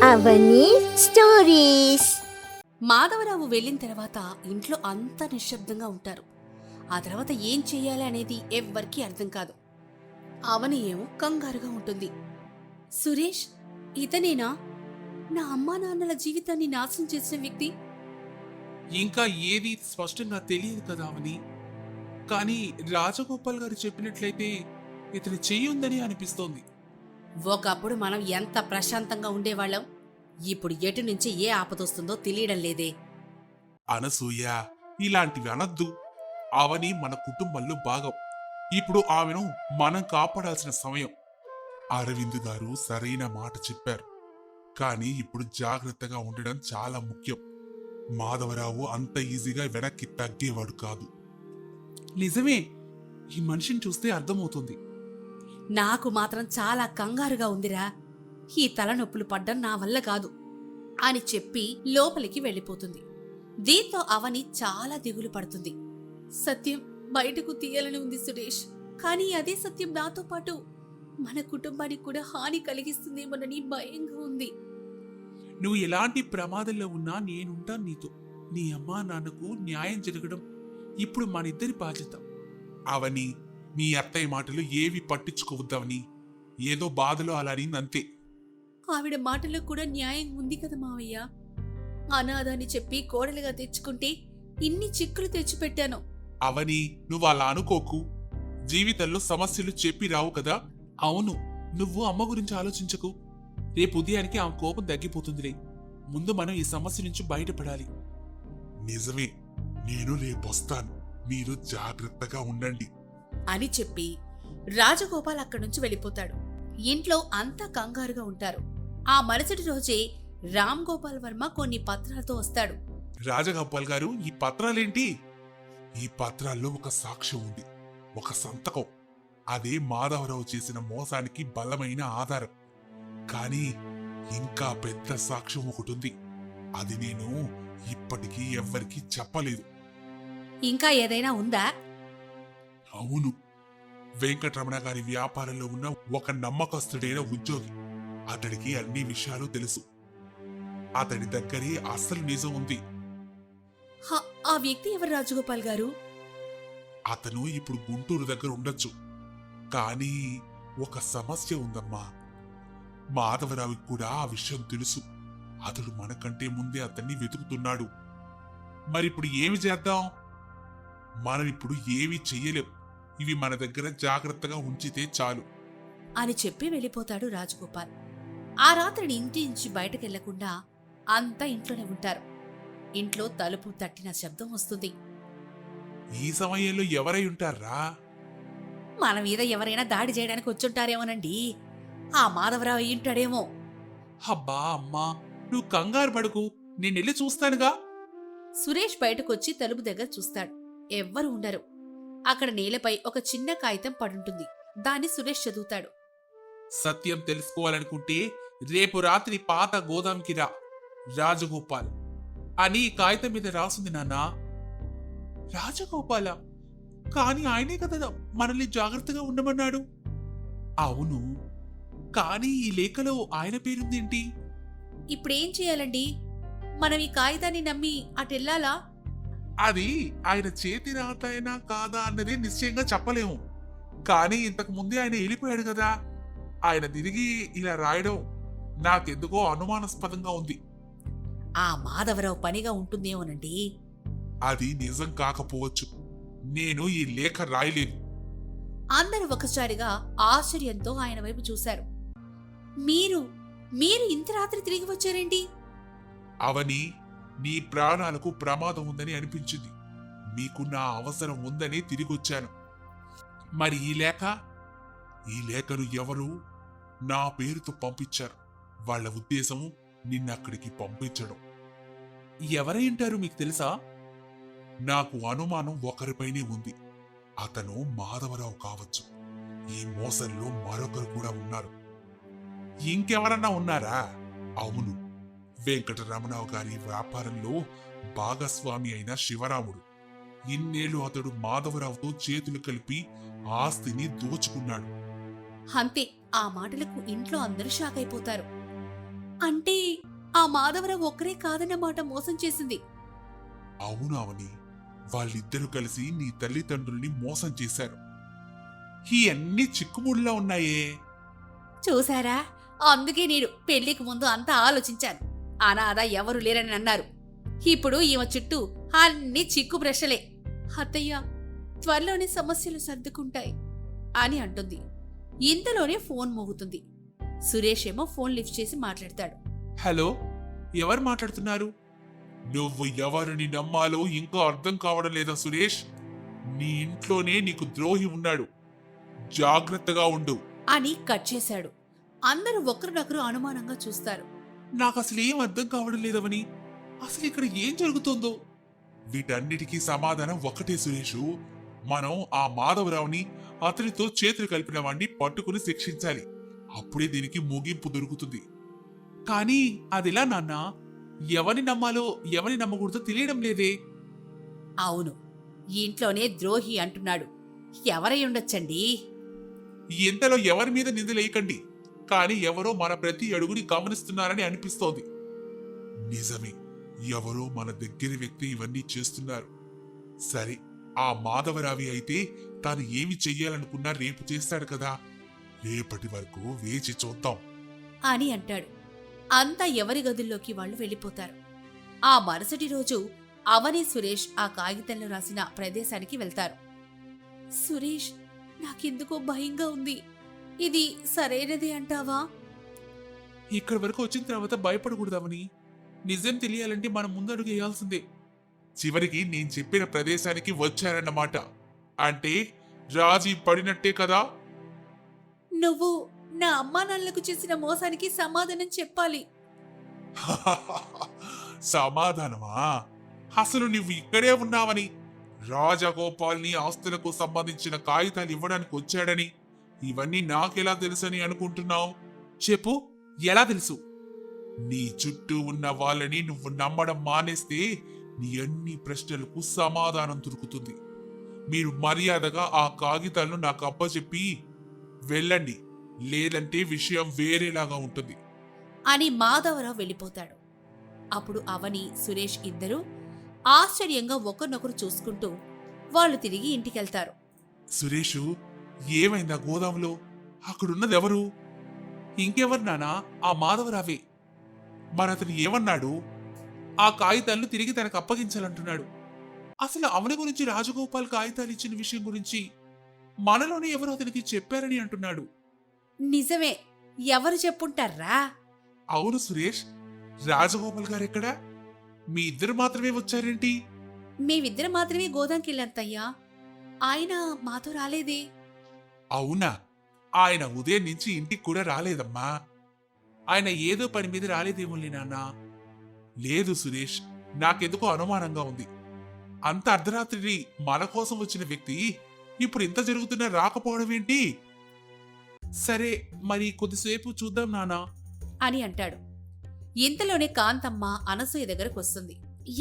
అవని stories. Madhavarao వెళ్ళిన తర్వాత ఇంట్లో అంతా నిశ్శబ్దంగా ఉంటారు. ఆ తర్వాత ఏం చెయ్యాలి అనేది ఎవ్వరికీ అర్థం కాదు. అవని ఏమో కంగారుగా ఉంటుంది. సురేష్, ఇతనేనా నా అమ్మా నాన్నల జీవితాన్ని నాశనం చేసిన వ్యక్తి? ఇంకా ఏది స్పష్టంగా తెలియదు కదా అవని. కానీ రాజగోపాల్ గారు చెప్పినట్లయితే ఇతని చెయ్యుందని అనిపిస్తోంది. ఒకప్పుడు మనం ఎంత ప్రశాంతంగా ఉండేవాళ్ళం. ఇప్పుడు ఎటు నుంచి ఏ ఆపదొస్తుందో తెలియడం లేదే. అనసూయ, ఇలాంటివి అనద్దు. అవని మన కుటుంబంలో భాగం. ఇప్పుడు ఆమెను మనం కాపాడాల్సిన సమయం. అరవింద్ గారు సరైన మాట చెప్పారు. కానీ ఇప్పుడు జాగ్రత్తగా ఉండడం చాలా ముఖ్యం. మాధవరావు అంత ఈజీగా వెనక్కి తగ్గేవాడు కాదు. నిజమే, ఈ మనిషిని చూస్తే అర్థమవుతుంది. నాకు మాత్రం చాలా కంగారుగా ఉందిరా. ఈ తలనొప్పులు పడ్డం నా వల్ల కాదు అని చెప్పి లోపలికి వెళ్ళిపోతుంది. దీంతో అవని చాలా దిగులు పడుతుంది. సత్యం బయటకు తీయాలని ఉంది సురేష్, కానీ అదే సత్యం నాతో పాటు మన కుటుంబానికి కూడా హాని కలిగిస్తుందేమోనని భయంగా ఉంది. నువ్వు ఎలాంటి ప్రమాదంలో ఉన్నా నేనుంటాను నీతో. నీ అమ్మా నాన్నకు న్యాయం జరగడం ఇప్పుడు మనిద్దరి బాధ్యత. అవని, మీ అత్తయ్య మాటలు ఏవి పట్టించుకోవద్దవని. ఏదో బాధలో అలా అనిందంతే. ఆవిడ మాటలో కూడా న్యాయం ఉంది కదా మావయ్య. అనాథాన్ని చెప్పి కోడలుగా తెచ్చుకుంటే ఇన్ని చిక్కులు తెచ్చిపెట్టాను. అవని, నువ్వు అలా అనుకోకు. జీవితంలో సమస్యలు చెప్పి రావు కదా. అవును, నువ్వు అమ్మ గురించి ఆలోచించకు. రేపు ఉదయానికి ఆ కోపం తగ్గిపోతుందిలే. ముందు మనం ఈ సమస్య నుంచి బయటపడాలి. నిజమే, నేను రేపొస్తాను. మీరు జాగ్రత్తగా ఉండండి అని చెప్పి రాజగోపాల్ అక్కడి నుంచి వెళ్ళిపోతాడు. ఇంట్లో అంతా కంగారుగా ఉంటారు. ఆ మరుసటి రోజే రామ్ గోపాల్ వర్మ కొన్ని పత్రాలతో వస్తాడు. రాజగోపాల్ గారు, ఈ పత్రాలేంటి? ఈ పత్రాల్లో ఒక సాక్ష్యం ఉంది, ఒక సంతకం. అదే మాధవరావు చేసిన మోసానికి బలమైన ఆధారం. కానీ ఇంకా పెద్ద సాక్ష్యం ఒకటుంది. అది నేను ఇప్పటికీ ఎవ్వరికీ చెప్పలేదు. ఇంకా ఏదైనా ఉందా? అవును, వెంకటరమణ గారి వ్యాపారంలో ఉన్న ఒక నమ్మకస్తుడైన ఉద్యోగి. అతడికి అన్ని విషయాలు తెలుసు. అతడి దగ్గరే అసలు నిజం ఉంది. ఆ వ్యక్తి ఎవరు రాజగోపాల్ గారు? అతను ఇప్పుడు గుంటూరు దగ్గర ఉండొచ్చు. కానీ ఒక సమస్య ఉందమ్మా. మాధవరావుకి కూడా ఆ విషయం తెలుసు. అతడు మనకంటే ముందే అతన్ని వెతుకుతున్నాడు. మరిప్పుడు ఏమి చేద్దాం? మనం ఇప్పుడు ఏమీ చెయ్యలేం. ఇవి మన దగ్గర జాగ్రత్తగా ఉంచితే చాలు అని చెప్పి వెళ్ళిపోతాడు రాజగోపాల్. ఆ రాత్రిని ఇంటి నుంచి బయటకెళ్లకుండా అంతా ఇంట్లోనే ఉంటారు. ఇంట్లో తలుపు తట్టిన శబ్దం వస్తుంది. ఈ సమయంలో ఎవరై ఉంటారా? మన మీద ఎవరైనా దాడి చేయడానికి వచ్చుంటారేమోనండి. ఆ మాధవరావు అయ్యుంటాడేమో. అబ్బా అమ్మా, నువ్వు కంగారు పడుకు, నేనెళ్ళి చూస్తానుగా. సురేష్ బయటకొచ్చి తలుపు దగ్గర చూస్తాడు. ఎవ్వరు ఉండరు. అక్కడ నేలపై ఒక చిన్న కాగితం పడుంటుంది. దాన్ని సురేష్ చదువుతాడు. సత్యం తెలుసుకోవాలనుకుంటే రేపు రాత్రి పాత గోదాంకి రా, రాజగోపాల్ అని కాగితం మీద రాసుంది నాన్నా. రాజగోపాల? కానీ ఆయనే కదా మనల్ని జాగ్రత్తగా ఉండమన్నాడు. అవును, కానీ ఈ లేఖలో ఆయన పేరుందేంటి? ఇప్పుడేం చేయాలండి? మనం ఈ కాగితాన్ని నమ్మి అటెల్లాలా? అది ఆయన చేతి రాత అయినా కాదా అన్నది నిశ్చయంగా చెప్పలేము. కానీ ఇంతకు ముందే ఆయన వెళ్ళిపోయాడు కదా. ఆయన తిరిగి ఇలా రాయడం నాకెందుకో అనుమానాస్పదంగా ఉంది. ఆ మాధవరావు పనిగా ఉంటుందేమోనండి. అది నిజం కాకపోవచ్చు. నేను ఈ లేఖ రాయలేను. అందరూ ఒకసారిగా ఆశ్చర్యంతో ఆయన వైపు చూశారు. మీరు మీరు ఇంత రాత్రి తిరిగి వచ్చారేంటి? అవని, నీ ప్రాణాలకు ప్రమాదం ఉందని అనిపించింది. మీకు నా అవసరం ఉందని తిరిగొచ్చాను. మరి ఈ లేఖ? ఈ లేఖను ఎవరు నా పేరుతో పంపించారు. వాళ్ళ ఉద్దేశం నిన్నక్కడికి పంపించడం. ఎవరై ఉంటారు మీకు తెలుసా? నాకు అనుమానం ఒకరిపైనే ఉంది. అతను మాధవరావు కావచ్చు. ఈ మోసంలో మరొకరు కూడా ఉన్నారు. ఇంకెవరన్నా ఉన్నారా? అవును, వెంకటరమణరావు గారి వ్యాపారంలో భాగస్వామి అయిన శివరాముడు. ఇన్నేళ్లు అతడు మాధవరావుతో చేతులు కలిపి ఆస్తిని దోచుకున్నాడు. అంతే. ఆ మాటలకు ఇంట్లో అందరూ షాక్ అయిపోతారు. అంటే ఆ మాధవరావు ఒక్కరే కాదన్నమాట మోసం చేసింది. అవును అవని, వాళ్ళిద్దరూ కలిసి నీ తల్లిదండ్రుల్ని మోసం చేశారు. ఈ అన్ని చిక్కుముడిలా ఉన్నాయే. చూసారా, అందుకే నేను పెళ్లికి ముందు అంతా ఆలోచించాను. అనాథ ఎవరు లేరని అన్నారు. ఇప్పుడు ఈమె చుట్టూ అన్ని చిక్కు ప్రశ్నలే. అత్తయ్య, త్వరలోనే సమస్యలు సర్దుకుంటాయి అని అంటుంది. ఇంతలోనే ఫోన్ మోగుతుంది. సురేష్ ఏమో ఫోన్ లిఫ్ట్ చేసి మాట్లాడతాడు. హలో, ఎవరు మాట్లాడుతున్నారు? నువ్వు ఎవరిని నమ్మాలో ఇంకా అర్థం కావడం లేదా సురేష్? నీ ఇంట్లోనే నీకు ద్రోహి ఉన్నాడు, జాగ్రత్తగా ఉండు అని కట్ చేశాడు. అందరూ ఒకరినొకరు అనుమానంగా చూస్తారు. నాకు అసలు ఏం అర్థం కావడం లేదవని. అసలు ఇక్కడ ఏం జరుగుతుందో? వీటన్నిటికీ సమాధానం ఒకటే సురేషు. మనం ఆ మాధవరావుని, అతనితో చేతులు కలిపిన వాణ్ణి పట్టుకుని శిక్షించాలి. అప్పుడే దీనికి ముగింపు దొరుకుతుంది. కానీ అదిలా నాన్నా? ఎవరిని నమ్మాలో ఎవరిని నమ్మకూడదో తెలియడం లేదే. అవును, ఇంట్లోనే ద్రోహి అంటున్నాడు. ఎవరై ఉండొచ్చండి? ఇంతలో ఎవరి మీద నిందలేయకండి, కానీ ఎవరో మన ప్రతి అడుగుని గమనిస్తున్నారని అనిపిస్తోంది. నిజమే, ఎవరో మన దగ్గర వ్యక్తి ఇవన్నీ చేస్తున్నారు. సరే, ఆ మాధవరావి అయితే తాను ఏమి చెయ్యాలనుకున్నా రేపు చేస్తాడు కదా. రేపటి వరకు వేచి చూద్దాం అని అంటాడు. అంతా ఎవరి గదుల్లోకి వాళ్ళు వెళ్ళిపోతారు. ఆ మరుసటి రోజు అవని, సురేష్ ఆ కాగితంలో రాసిన ప్రదేశానికి వెళ్తారు. సురేష్, నాకెందుకో భయంగా ఉంది. ఇది సరైనదే అంటావా? ఇక్కడి వరకు వచ్చిన తర్వాత భయపడకూడదామని. నిజం తెలియాలంటే మనం ముందడుగు వేయాల్సిందే. చివరికి నేను చెప్పిన ప్రదేశానికి వచ్చారన్నమాట. అంటే రాజీ పడినట్టే కదా. నువ్వు నా అమ్మా నాన్నలకు చేసిన మోసానికి సమాధానం చెప్పాలి. సమాధానమా? అసలు నువ్వు ఇక్కడే ఉన్నావని, రాజగోపాల్ని ఆస్తులకు సంబంధించిన కాగితాలు ఇవ్వడానికి వచ్చాడని, ఇవన్నీ నాకెలా తెలుసని అనుకుంటున్నావు? చెప్పు, ఎలా తెలుసు? నీ చుట్టూ ఉన్న వాళ్ళని నువ్వు నమ్మడం మానేస్తే నీ అన్ని ప్రశ్నలకు సమాధానం దొరుకుతుంది. మీరు మర్యాదగా ఆ కాగితాలను నాకు అప్పచెప్పి వెళ్ళండి, లేదంటే విషయం వేరేలాగా ఉంటుంది అని మాధవరావు వెళ్ళిపోతాడు. అప్పుడు అవని, సురేష్ ఇద్దరూ ఆశ్చర్యంగా ఒకరినొకరు చూసుకుంటూ వాళ్ళు తిరిగి ఇంటికెళ్తారు. సురేషు, ఏమైందా గోదాములో? అక్కడున్నదెవరు? ఇంకెవరు నానా? ఆ మాధవరావే. మరతను ఏమన్నాడు? ఆ కాగితాలను తిరిగి తనకు అప్పగించాలంటున్నాడు. అసలు అవని గురించి రాజగోపాల్ కాగితాలు ఇచ్చిన విషయం గురించి మనలోనే ఎవరు అతనికి చెప్పారని అంటున్నాడు. నిజమే, ఎవరు చెప్పుంటారా? అవును సురేష్, రాజగోపాల్ గారెక్కడా? మీ ఇద్దరు మాత్రమే వచ్చారేంటి? మేమిద్దరం మాత్రమే గోదాంకెళ్ళంతయ్యా. ఆయన మాతో రాలేదే. అవునా? ఆయన ఉదయం నుంచి ఇంటికి కూడా రాలేదమ్మా. ఆయన ఏదో పని మీద రాలేదేమోలే నాన్న. లేదు సురేష్, నాకెందుకో అనుమానంగా ఉంది. అంత అర్ధరాత్రి మన కోసం వచ్చిన వ్యక్తి ఇప్పుడు ఇంత జరుగుతున్నా రాకపోవడం ఏంటి? సరే, మరి కొద్దిసేపు చూద్దాం నానా అని అంటాడు. ఇంతలోనే కాంతమ్మ అనసూయ దగ్గరకు వస్తుంది.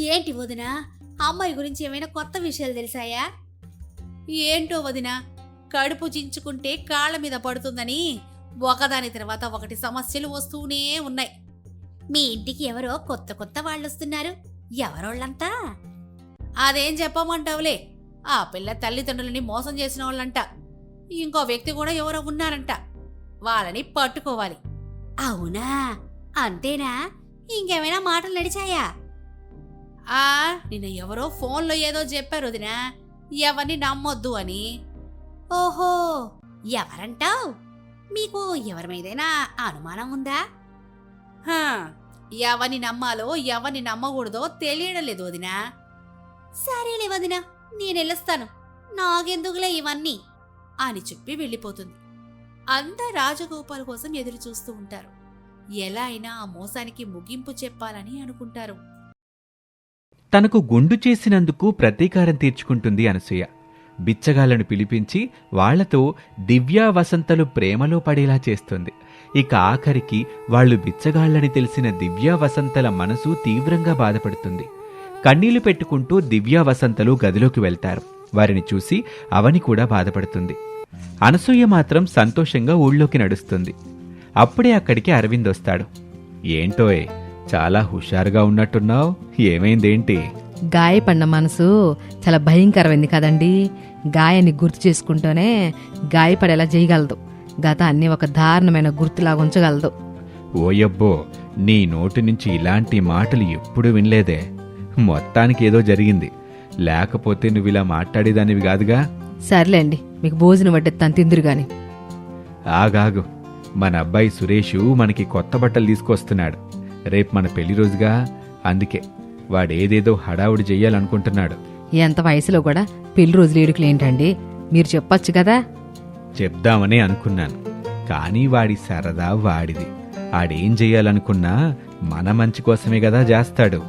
ఏంటి వదినా, అమ్మాయి గురించి ఏమైనా కొత్త విషయాలు తెలిసాయా? ఏంటో వదినా, కడుపు చించుకుంటే కాళ్ళ మీద పడుతుందని ఒకదాని తర్వాత ఒకటి సమస్యలు వస్తూనే ఉన్నాయి. మీ ఇంటికి ఎవరో కొత్త కొత్త వాళ్ళొస్తున్నారు. ఎవరోళ్ళంతా? అదేం చెప్పమంటావులే. ఆ పిల్ల తల్లిదండ్రులని మోసం చేసిన వాళ్ళంట. ఇంకో వ్యక్తి కూడా ఎవరో ఉన్నారంట. వాళ్ళని పట్టుకోవాలి. అవునా? అంతేనా? ఇంకేమైనా మాటలు నడిచాయా? నిన్న ఎవరో ఫోన్లో ఏదో చెప్పారు వదినా, ఎవరిని నమ్మొద్దు అని. ఓహో, ఎవరంటావ్? మీకు ఎవరి మీదైనా అనుమానం ఉందా? ఎవరిని నమ్మాలో ఎవరిని నమ్మకూడదో తెలియడం లేదు వదినా. సరేలే వదినా, నేనెళ్ళొస్తాను. నాకెందుకులే ఇవన్నీ అని చెప్పి వెళ్ళిపోతుంది. అంతా రాజగోపాల్ కోసం ఎదురు చూస్తూ ఉంటారు. ఎలా అయినా ఆ మోసానికి ముగింపు చెప్పాలని అనుకుంటారు. తనకు గుండు చేసినందుకు ప్రతీకారం తీర్చుకుంటుంది అనసూయ. బిచ్చగాళ్లను పిలిపించి వాళ్లతో దివ్యా వసంతలు ప్రేమలో పడేలా చేస్తుంది. ఇక ఆఖరికి వాళ్లు బిచ్చగాళ్లని తెలిసిన దివ్యా వసంతల మనసు తీవ్రంగా బాధపడుతుంది. కన్నీళ్లు పెట్టుకుంటూ దివ్యా వసంతలు గదిలోకి వెళ్తారు. వారిని చూసి అవని కూడా బాధపడుతుంది. అనసూయ మాత్రం సంతోషంగా ఊళ్ళోకి నడుస్తుంది. అప్పుడే అక్కడికి అరవింద్ వస్తాడు. ఏంటోయ్ చాలా హుషారుగా ఉన్నట్టున్నావు, ఏమైందేంటి? గాయపడిన మనసు చాలా భయంకరమైంది కదండి. గాయాన్ని గుర్తు చేసుకుంటూనే గాయపడేలా చేయగలదు. గతాన్ని ఒక దారుణమైన గుర్తులాగా ఉంచగలదు. ఓయబ్బో, నీ నోటి నుంచి ఇలాంటి మాటలు ఎప్పుడూ వినలేదే. మొత్తానికి ఏదో జరిగింది, లేకపోతే నువ్విలా మాట్లాడేదానివి కాదుగా. సర్లేండి, మీకు భోజనం వడ్డెత్తాను, తిందురు గాని. ఆగాగు, మన అబ్బాయి సురేషు మనకి కొత్త బట్టలు తీసుకొస్తున్నాడు. రేపు మన పెళ్లి రోజుగా, అందుకే వాడేదేదో హడావుడి చెయ్యాలనుకుంటున్నాడు. ఎంత వయసులో కూడా పెళ్లి రోజులు ఏడుకులేంటండి, మీరు చెప్పొచ్చు కదా. చెప్దామని అనుకున్నాను, కానీ వాడి సరదా వాడిది. ఆడేం చెయ్యాలనుకున్నా మన మంచి కోసమే కదా చేస్తాడు.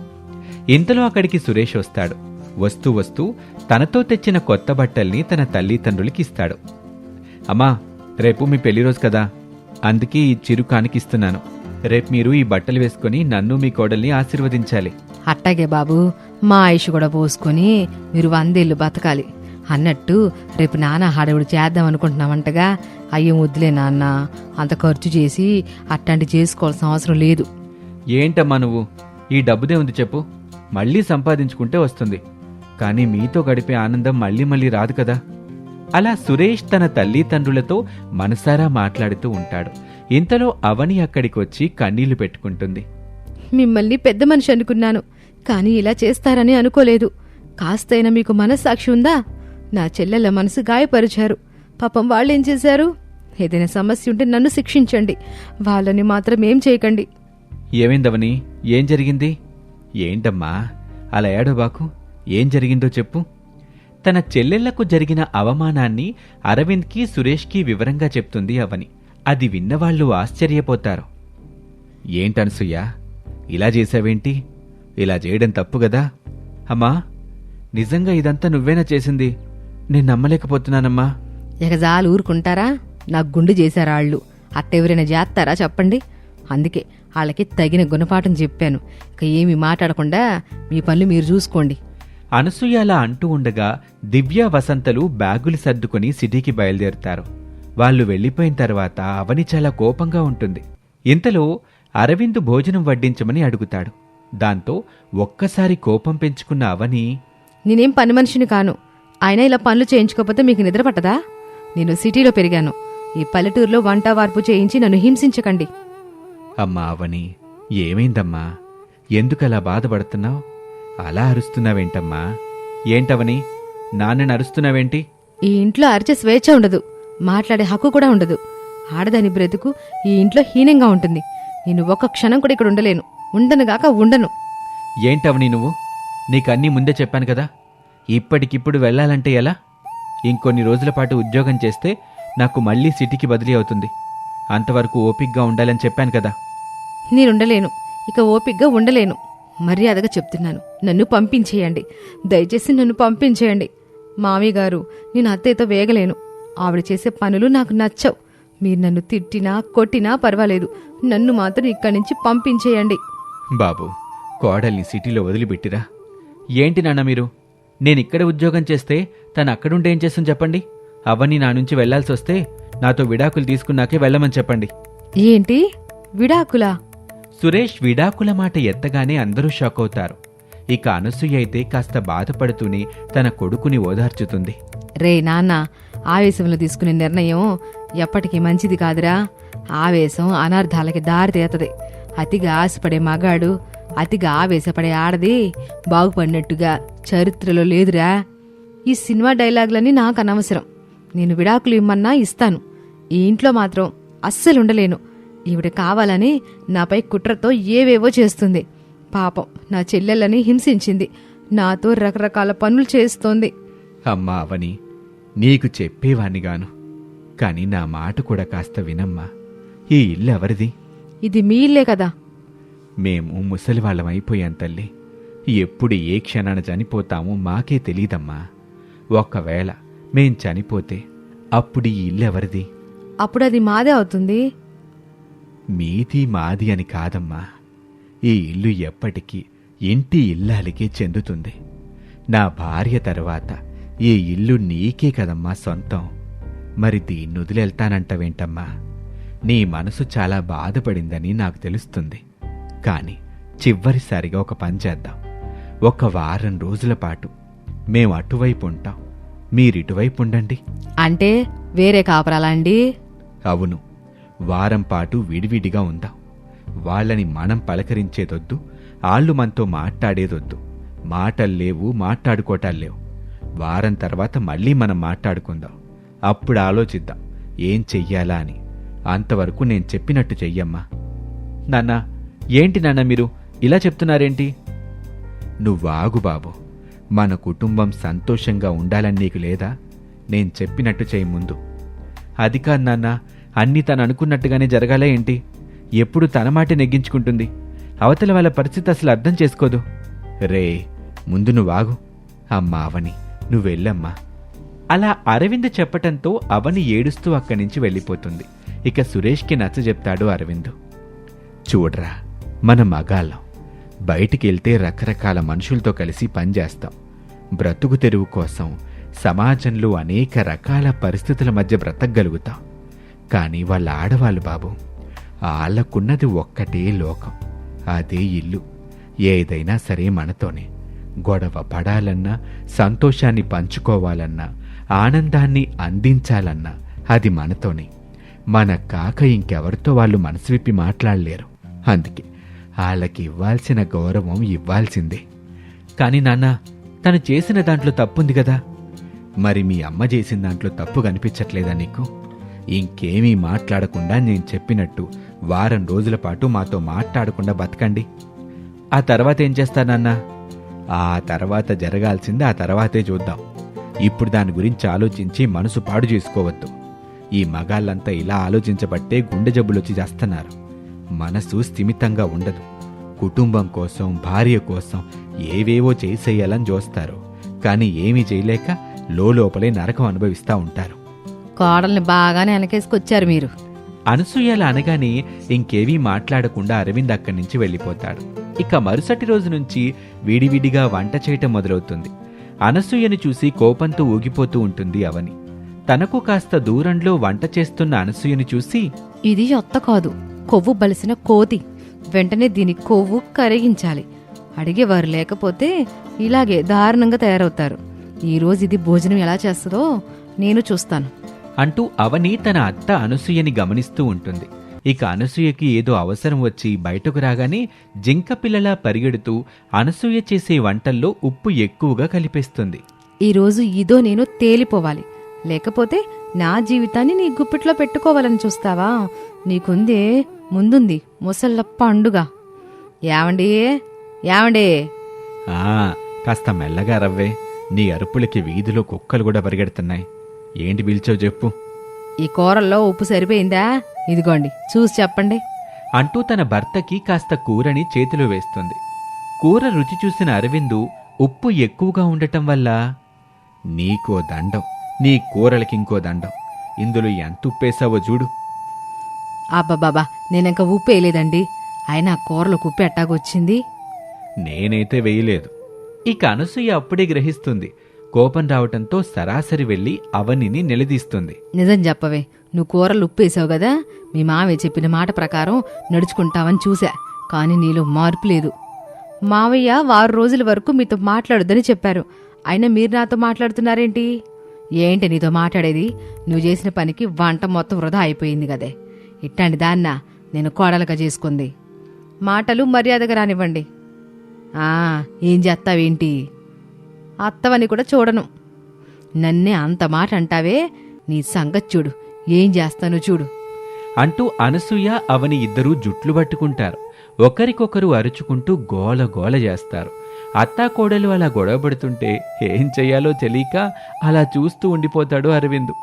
ఇంతలో అక్కడికి సురేష్ వస్తాడు. వస్తూ వస్తూ తనతో తెచ్చిన కొత్త బట్టల్ని తన తల్లిదండ్రులకి ఇస్తాడు. అమ్మా, రేపు మీ పెళ్లి రోజు కదా, అందుకే ఈ చిరు కానికిస్తున్నాను. రేపు మీరు ఈ బట్టలు వేసుకుని నన్ను మీ కోడల్ని ఆశీర్వదించాలి. అట్టాగే బాబు, మా ఆయుష్ కూడా పోసుకొని మీరు 100 ఏళ్ళు బతకాలి. అన్నట్టు రేపు నాన్న హడావుడి చేద్దాం అనుకుంటున్నామంటగా. అయ్యో వద్దులే నాన్న, అంత ఖర్చు చేసి అట్లాంటి చేసుకోవాల్సిన అవసరం లేదు. ఏంటమ్మా నువ్వు, ఈ డబ్బుదే ఉంది చెప్పు, మళ్ళీ సంపాదించుకుంటే వస్తుంది. కానీ మీతో గడిపే ఆనందం మళ్ళీ మళ్ళీ రాదు కదా. అలా సురేష్ తన తల్లిదండ్రులతో మనసారా మాట్లాడుతూ ఉంటాడు. ఇంతలో అవని అక్కడికొచ్చి కన్నీళ్లు పెట్టుకుంటుంది. మిమ్మల్ని పెద్ద మనిషి అనుకున్నాను, కానీ ఇలా చేస్తారని అనుకోలేదు. కాస్తైనా మీకు మనస్సాక్షి ఉందా? నా చెల్లెల మనసు గాయపరిచారు. పాపం వాళ్ళేం చేశారు? ఏదైనా సమస్య ఉంటే నన్ను శిక్షించండి, వాళ్ళని మాత్రం ఏం చేయకండి. ఏమైందవని, ఏం జరిగింది? ఏంటమ్మా అలా ఏడోబాకు, ఏం జరిగిందో చెప్పు. తన చెల్లెళ్లకు జరిగిన అవమానాన్ని అరవింద్కి సురేష్కి వివరంగా చెప్తుంది అవని. అది విన్నవాళ్లు ఆశ్చర్యపోతారు. ఏంటనసూయ, ఇలా చేశావేంటి? ఇలా చేయడం తప్పు గదా. అమ్మా, నిజంగా ఇదంతా నువ్వేనా చేసింది? నేను నమ్మలేకపోతున్నానమ్మా. ఇక జాలు ఊరుకుంటారా? నాకు గుండు చేశారాళ్ళు, అట్టెవరైనా చేస్తారా చెప్పండి. అందుకే వాళ్ళకి తగిన గుణపాఠం చెప్పాను. ఇక ఏమీ మాట్లాడకుండా మీ పనులు మీరు చూసుకోండి. అనసూయ అలా అంటూ ఉండగా దివ్య, వసంతలు బ్యాగులు సర్దుకుని సిటీకి బయలుదేరుతారు. వాళ్ళు వెళ్లిపోయిన తర్వాత అవని చాలా కోపంగా ఉంటుంది. ఇంతలో అరవింద్ భోజనం వడ్డించమని అడుగుతాడు. దాంతో ఒక్కసారి కోపం పెంచుకున్న అవని, నేనేం పని మనిషిని కాను, ఆయన ఇలా పనులు చేయించుకోకపోతే మీకు నిద్ర పట్టదా? నేను సిటీలో పెరిగాను, ఈ పల్లెటూరులో వంట వార్పు చేయించి నన్ను హింసించకండి. అమ్మా అవని, ఏమైందమ్మా? ఎందుకలా బాధపడుతున్నావు? అలా అరుస్తున్నావేంటమ్మా? ఏంటవని, నాన్నని అరుస్తున్నావేంటి? ఈ ఇంట్లో అరిచే స్వేచ్ఛ ఉండదు, మాట్లాడే హక్కు కూడా ఉండదు. ఆడదాని బ్రతుకు ఈ ఇంట్లో హీనంగా ఉంటుంది. నేను ఒక్క క్షణం కూడా ఇక్కడ ఉండలేను, ఉండనుగాక ఉండను. ఏంటవని నువ్వు? నీకన్నీ ముందే చెప్పాను కదా. ఇప్పటికిప్పుడు వెళ్ళాలంటే ఎలా? ఇంకొన్ని రోజుల పాటు ఉద్యోగం చేస్తే నాకు మళ్ళీ సిటీకి బదిలీ అవుతుంది. అంతవరకు ఓపిగ్గా ఉండాలని చెప్పాను కదా. నేనుండలేను, ఇక ఓపిగ్గా ఉండలేను. మర్యాదగా చెప్తున్నాను, నన్ను పంపించేయండి. దయచేసి నన్ను పంపించేయండి. మామయ్య గారు, నేను అత్తయ్యతో వేగలేను. ఆవిడ చేసే పనులు నాకు నచ్చవు. మీరు నన్ను తిట్టినా కొట్టినా పర్వాలేదు, నన్ను మాత్రం ఇక్కడి నుంచి పంపించేయండి. బాబు, కోడల్ని సిటీలో వదిలిపెట్టిరా. ఏంటి నాన్న మీరు? నేనిక్కడ ఉద్యోగం చేస్తే తను అక్కడుంటే ఏం చేస్తుంది చెప్పండి. అవన్నీ నా నుంచి వెళ్లాల్సి వస్తే నాతో విడాకులు తీసుకున్నాకే వెళ్ళమని చెప్పండి. ఏంటి విడాకులా? సురేష్ విడాకుల మాట ఎత్తగానే అందరూ షాక్ అవుతారు. ఇక అనసూయ అయితే కాస్త బాధపడుతూనే తన కొడుకుని ఓదార్చుతుంది. రే నాన్న, ఆవేశంలో తీసుకునే నిర్ణయం ఎప్పటికీ మంచిది కాదురా. ఆవేశం అనర్థాలకి దారితీతది. అతిగా ఆశపడే మగాడు, అతిగా ఆవేశపడే ఆడది బాగుపడినట్టుగా చరిత్రలో లేదురా. ఈ సినిమా డైలాగులన్నీ నాకు అనవసరం. నేను విడాకులు ఇమ్మన్నా ఇస్తాను. ఈ ఇంట్లో మాత్రం అస్సలుండలేను. ఈవిడ కావాలని నాపై కుట్రతో ఏవేవో చేస్తుంది. పాపం నా చెల్లెళ్ళని హింసించింది, నాతో రకరకాల పనులు చేస్తోంది. అమ్మా అవని, నీకు చెప్పేవాణ్ణిగాను, కాని నా మాట కూడా కాస్త వినమ్మా. ఈ ఇల్లు ఎవరిది? ఇది మీ ఇల్లే కదా. మేము ముసలివాళ్ళమైపోయాం తల్లి. ఎప్పుడు ఏ క్షణాన చనిపోతామో మాకే తెలీదమ్మా. ఒకవేళ మేం చనిపోతే అప్పుడు ఈ ఇల్లు ఎవరిది? అప్పుడు అది మాదే అవుతుంది. మీది మాది అని కాదమ్మా. ఈ ఇల్లు ఎప్పటికీ ఇంటి ఇల్లాలికే చెందుతుంది. నా భార్య తర్వాత ఈ ఇల్లు నీకే కదమ్మా సొంతం. మరి దీన్ని వదిలేళ్తానంటవేంటమ్మా? నీ మనసు చాలా బాధపడిందని నాకు తెలుస్తుంది. కాని చివరిసారిగా ఒక పని చేద్దాం. ఒక వారం రోజుల పాటు మేం అటువైపు ఉంటాం, మీరిటువైపు ఉండండి. అంటే వేరే కాపురాలా అండి? అవును, వారం పాటు విడివిడిగా ఉందాం. వాళ్ళని మనం పలకరించేదొద్దు, ఆళ్ళు మనతో మాట్లాడేదొద్దు. మాటల్లేవు, మాట్లాడుకోటాల్లేవు. వారం తర్వాత మళ్ళీ మనం మాట్లాడుకుందాం. అప్పుడు ఆలోచిద్దాం ఏం చెయ్యాలా అని. అంతవరకు నేను చెప్పినట్టు చెయ్యమ్మా. నాన్నా, ఏంటి నాన్న మీరు ఇలా చెప్తున్నారేంటి? నువ్వాగు బాబు, మన కుటుంబం సంతోషంగా ఉండాలని నీకు లేదా? నేను చెప్పినట్టు చెయ్యి ముందు. అది కాదు నాన్న, అన్నీ తను అనుకున్నట్టుగానే జరగాలే ఏంటి? ఎప్పుడు తన మాట నెగ్గించుకుంటుంది. అవతల వాళ్ళ పరిస్థితి అసలు అర్థం చేసుకోదు. రే, ముందు నువ్వాగు. అమ్మా అవని, నువ్వెళ్ళమ్మా. అలా అరవింద్ చెప్పటంతో అవని ఏడుస్తూ అక్కడి నుంచి వెళ్ళిపోతుంది. ఇక సురేష్కి నచ్చజెప్తాడు అరవింద్. చూడ్రా, మన మగాళ్ళం బయటికెళ్తే రకరకాల మనుషులతో కలిసి పనిచేస్తాం. బ్రతుకు తెరువు కోసం సమాజంలో అనేక రకాల పరిస్థితుల మధ్య బ్రతకగలుగుతాం. కానీ వాళ్ళ ఆడవాళ్ళు బాబు, ఆళ్లకున్నది ఒక్కటే లోకం, అదే ఇల్లు. ఏదైనా సరే మనతోనే. గొడవ పడాలన్నా, సంతోషాన్ని పంచుకోవాలన్నా, ఆనందాన్ని అందించాలన్నా అది మనతోనే. మన కాక ఇంకెవరితో వాళ్ళు మనసు విప్పి మాట్లాడలేరు. అందుకే వాళ్ళకి ఇవ్వాల్సిన గౌరవం ఇవ్వాల్సిందే. కాని నాన్న, తను చేసిన దాంట్లో తప్పుంది కదా. మరి మీ అమ్మ చేసిన దాంట్లో తప్పు కనిపించట్లేదా నీకు? ఇంకేమీ మాట్లాడకుండా నేను చెప్పినట్టు వారం రోజుల పాటు మాతో మాట్లాడకుండా బతకండి. ఆ తర్వాత ఏం చేస్తానన్నా? ఆ తర్వాత జరగాల్సింది ఆ తర్వాతే చూద్దాం. ఇప్పుడు దాని గురించి ఆలోచించి మనసు పాడు చేసుకోవద్దు. ఈ మగాళ్ళంతా ఇలా ఆలోచించబట్టే గుండె జబ్బులొచ్చి చేస్తున్నారు. మనసు స్థిమితంగా ఉండదు. కుటుంబం కోసం, భార్య కోసం ఏవేవో చేసేయాలని చూస్తారు. కానీ ఏమీ చేయలేక లోపలే నరకం అనుభవిస్తూ ఉంటారు. కోడల్ని బాగానే వెనకేసుకొచ్చారు మీరు. అనసూయల అనగానే ఇంకేవీ మాట్లాడకుండా అరవింద్ అక్కడి నుంచి వెళ్ళిపోతాడు. ఇక మరుసటి రోజు నుంచి విడివిడిగా వంట చేయటం మొదలవుతుంది. అనసూయను చూసి కోపంతో ఊగిపోతూ ఉంటుంది అవని. తనకు కాస్త దూరంలో వంట చేస్తున్న అనసూయను చూసి, ఇది ఒత్త కాదు, కొవ్వు బలిసిన కోతి. వెంటనే దీని కొవ్వు కరిగించాలి. అడిగేవారు లేకపోతే ఇలాగే దారుణంగా తయారవుతారు. ఈరోజు ఇది భోజనం ఎలా చేస్తుందో నేను చూస్తాను అంటూ అవని తన అత్త అనసూయని గమనిస్తూ ఉంటుంది. ఇక అనసూయకి ఏదో అవసరం వచ్చి బయటకు రాగానే జింక పిల్లలా పరిగెడుతూ అనసూయ చేసే వంటల్లో ఉప్పు ఎక్కువగా కలిపేస్తుంది. ఈరోజు ఇదో నేను తేలిపోవాలి, లేకపోతే నా జీవితాన్ని నీ గుప్పిట్లో పెట్టుకోవాలని చూస్తావా? నీకుందే ముందుంది ముసళ్ళ పండుగ. ఏవండి ఏవండి? కాస్త మెల్లగా రవ్వే, నీ అరుపులకి వీధిలో కుక్కలు కూడా పరిగెడుతున్నాయి. ఏంటి పిలిచావు చెప్పు. ఈ కూరల్లో ఉప్పు సరిపోయిందా? ఇదిగోండి చూసి చెప్పండి అంటూ తన భర్తకి కాస్త కూరని చేతిలో వేస్తుంది. కూర రుచి చూసిన అరవిందు ఉప్పు ఎక్కువగా ఉండటం వల్ల, నీకో దండం, నీ కూరలకింకో దండం, ఇందులో ఎంత ఉప్పేసావో చూడు. అబ్బబాబా, నేనింక ఉప్పు వేయలేదండి. అయినా కూరలకు ఉప్పు ఎట్టాగొచ్చింది? నేనైతే వేయలేదు. ఇక అనసూయ అప్పుడే గ్రహిస్తుంది. కోపం రావటంతో సరాసరి వెళ్లి అవనిని నిలదీస్తుంది. నిజం చెప్పవే, నువ్వు కూరలు ఉప్పు వేసావు కదా. మీ మావయ్య చెప్పిన మాట ప్రకారం నడుచుకుంటావని చూశా, కానీ నీలో మార్పు లేదు. మావయ్య 6 రోజుల వరకు మీతో మాట్లాడొద్దని చెప్పారు. అయినా మీరు నాతో మాట్లాడుతున్నారేంటి? ఏంటి నీతో మాట్లాడేది? నువ్వు చేసిన పనికి వంట మొత్తం వృధా అయిపోయింది కదే. ఇట్లాంటి దాన్న నేను కోడలుగా చేసుకుంది. మాటలు మర్యాదగా రానివ్వండి. ఏం చేస్తావేంటి? అత్తవని కూడా చూడను. నన్నే అంత మాట అంటావే, నీ సంగతి చూడు, ఏం చేస్తాను చూడు అంటూ అనసూయ అవని ఇద్దరూ జుట్లు పట్టుకుంటారు. ఒకరికొకరు అరుచుకుంటూ గోల గోల చేస్తారు. అత్తాకోడలు అలా గొడవపడుతుంటే ఏం చెయ్యాలో తెలియక అలా చూస్తూ ఉండిపోతాడు అరవింద్.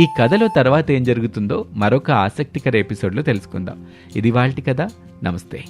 ఈ కథలో తర్వాత ఏం జరుగుతుందో మరొక ఆసక్తికర ఎపిసోడ్లో తెలుసుకుందాం. ఇది వాల్టి కథ. నమస్తే.